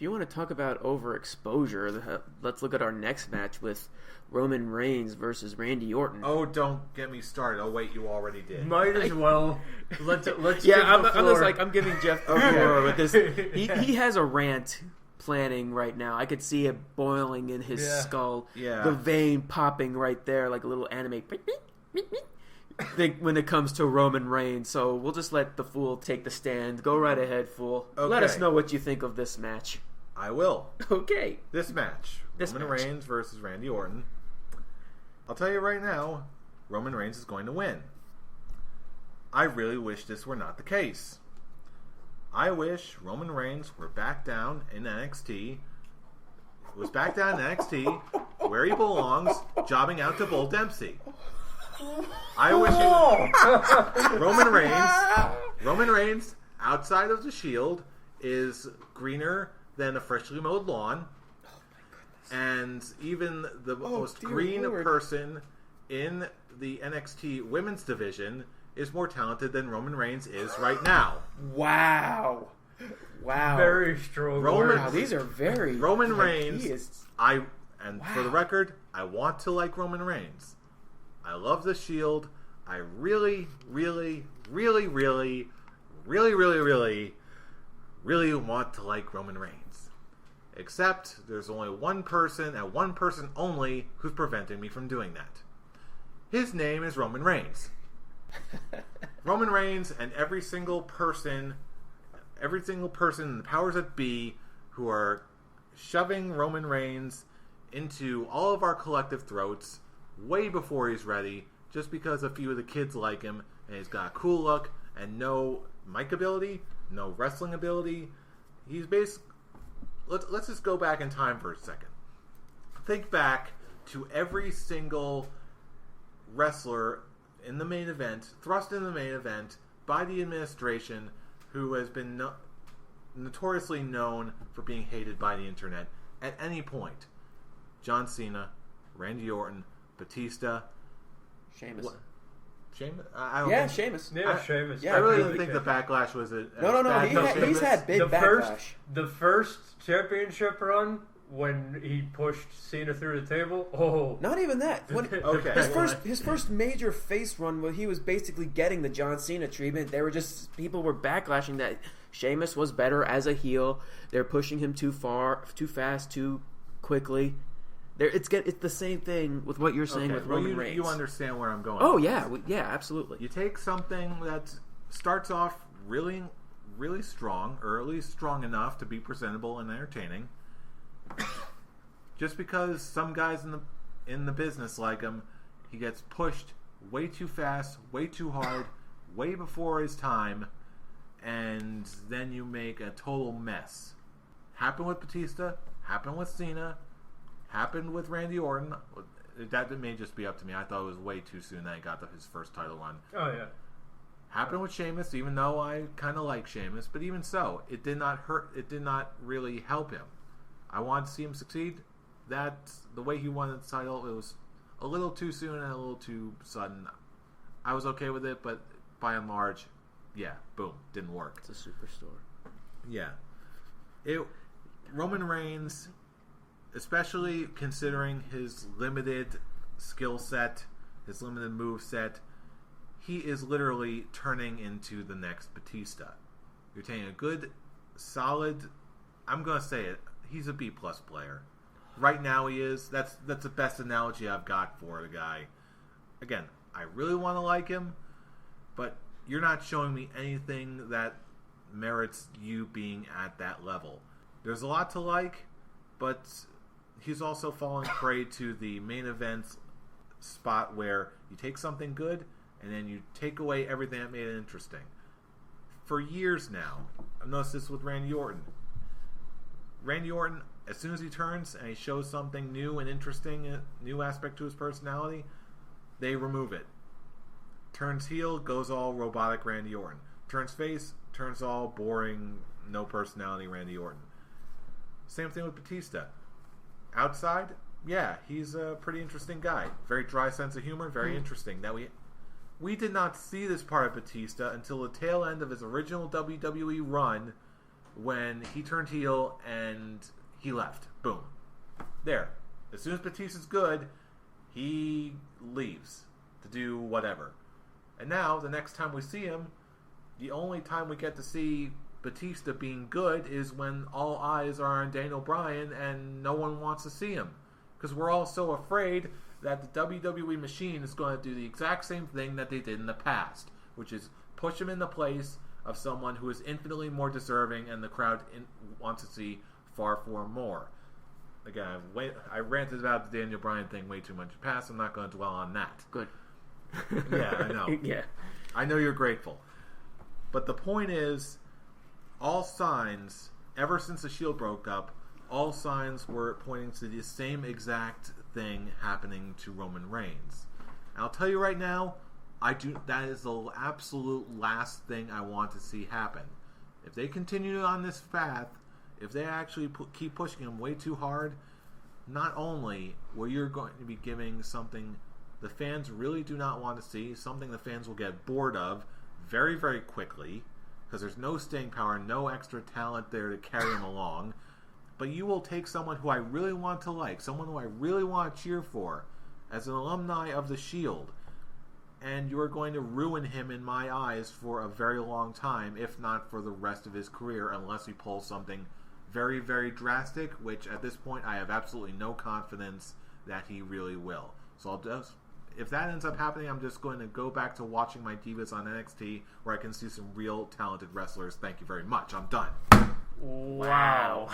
If you want to talk about overexposure, let's look at our next match with Roman Reigns versus Randy Orton. Oh, don't get me started. Oh, wait, you already did. Might as well. Let's I'm giving Jeff the floor with this. He has a rant planning right now. I could see it boiling in his skull. Yeah. The vein popping right there like a little anime when it comes to Roman Reigns. So we'll just let the fool take the stand. Go right ahead, fool. Okay. Let us know what you think of this match. I will. Okay. This match. Roman Reigns versus Randy Orton. I'll tell you right now, Roman Reigns is going to win. I really wish this were not the case. I wish Roman Reigns were back down in NXT. Was back down in NXT where he belongs, jobbing out to Bull Dempsey. I wish Roman Reigns outside of the Shield is greener than a freshly mowed lawn. Oh my goodness. And even the most green person in the NXT women's division is more talented than Roman Reigns is right now. Wow. Very strong. These are very... Roman Reigns, for the record, I want to like Roman Reigns. I love the Shield. I really, really, really, really, really, really, really, really want to like Roman Reigns. Except there's only one person and one person only who's preventing me from doing that. His name is Roman Reigns. Roman Reigns and every single person in the powers that be who are shoving Roman Reigns into all of our collective throats way before he's ready, just because a few of the kids like him, and he's got a cool look and no mic ability, no wrestling ability. He's basically... Let's just go back in time for a second. Think back to every single wrestler in the main event, thrust in the main event by the administration, who has been notoriously known for being hated by the internet at any point. John Cena, Randy Orton, Batista, Sheamus. Sheamus? Sheamus. Sheamus. Yeah, I really didn't think the backlash was No. He's had big backlash. The first championship run when he pushed Cena through the table. Oh, not even that. His first major face run where he was basically getting the John Cena treatment. People were backlashing that Sheamus was better as a heel. They're pushing him too far, too fast, too quickly. It's the same thing with what you're saying with Roman Reigns. You understand where I'm going. Oh yeah, absolutely. You take something that starts off really, really strong, or at least strong enough to be presentable and entertaining. Just because some guys in the business like him, he gets pushed way too fast, way too hard, way before his time, and then you make a total mess. Happened with Batista, happened with Cena, happened with Randy Orton. That may just be up to me. I thought it was way too soon that he got his first title run. Oh, yeah. Happened with Sheamus, even though I kind of like Sheamus, but even so, it did not hurt. It did not really help him. I wanted to see him succeed. That's the way he won the title. It was a little too soon and a little too sudden. I was okay with it, but by and large, yeah, boom, didn't work. It's a superstore. Yeah. Roman Reigns, especially considering his limited skill set, his limited move set, he is literally turning into the next Batista. You're taking a good, solid, I'm going to say it, he's a B-plus player. Right now he is. That's the best analogy I've got for the guy. Again, I really want to like him, but you're not showing me anything that merits you being at that level. There's a lot to like, but he's also falling prey to the main event spot where you take something good and then you take away everything that made it interesting. For years now, I've noticed this with Randy Orton. Randy Orton, as soon as he turns and he shows something new and interesting, a new aspect to his personality, they remove it. Turns heel, goes all robotic Randy Orton. Turns face, turns all boring, no personality Randy Orton. Same thing with Batista. Outside, yeah, he's a pretty interesting guy. Very dry sense of humor, very interesting. That we did not see this part of Batista until the tail end of his original WWE run when he turned heel and he left. Boom. There. As soon as Batista's good, he leaves to do whatever. And now, the next time we see him, the only time we get to see Batista being good is when all eyes are on Daniel Bryan and no one wants to see him. Because we're all so afraid that the WWE machine is going to do the exact same thing that they did in the past, which is push him in the place of someone who is infinitely more deserving and the crowd wants to see far more. Again, I ranted about the Daniel Bryan thing way too much in the past. I'm not going to dwell on that. Good. Yeah, I know. Yeah. I know you're grateful. But the point is, all signs, ever since the Shield broke up, all signs were pointing to the same exact thing happening to Roman Reigns. And I'll tell you right now, that is the absolute last thing I want to see happen. If they continue on this path, if they actually keep pushing him way too hard, not only will you going to be giving something the fans really do not want to see, something the fans will get bored of very, very quickly, because there's no staying power, no extra talent there to carry him along, but you will take someone who I really want to like, someone who I really want to cheer for, as an alumni of the Shield, and you are going to ruin him in my eyes for a very long time, if not for the rest of his career, unless he pulls something very, very drastic, which at this point I have absolutely no confidence that he really will. So if that ends up happening, I'm just going to go back to watching my Divas on NXT, where I can see some real talented wrestlers. Thank you very much. I'm done. Wow.